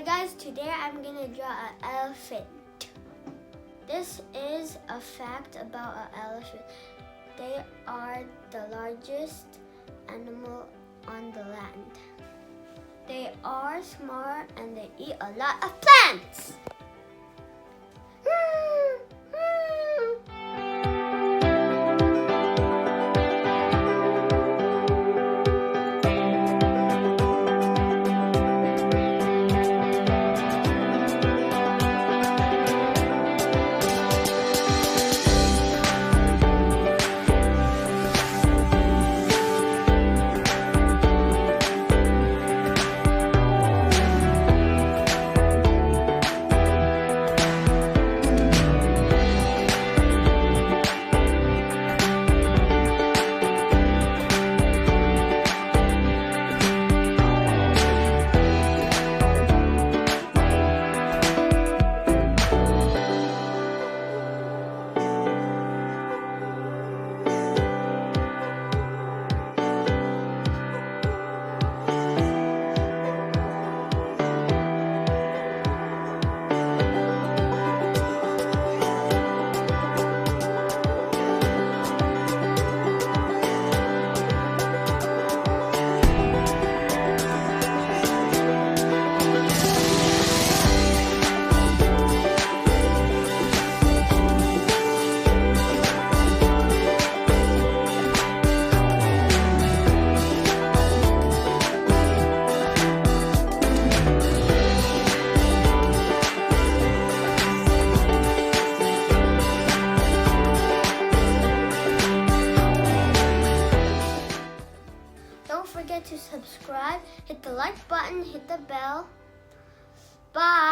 Hi guys, today I'm gonna draw an elephant. This is a fact about an elephant. They are the largest animal on the land. They are smart and they eat a lot of plants. Don't forget to subscribe, hit the like button, hit the bell. Bye!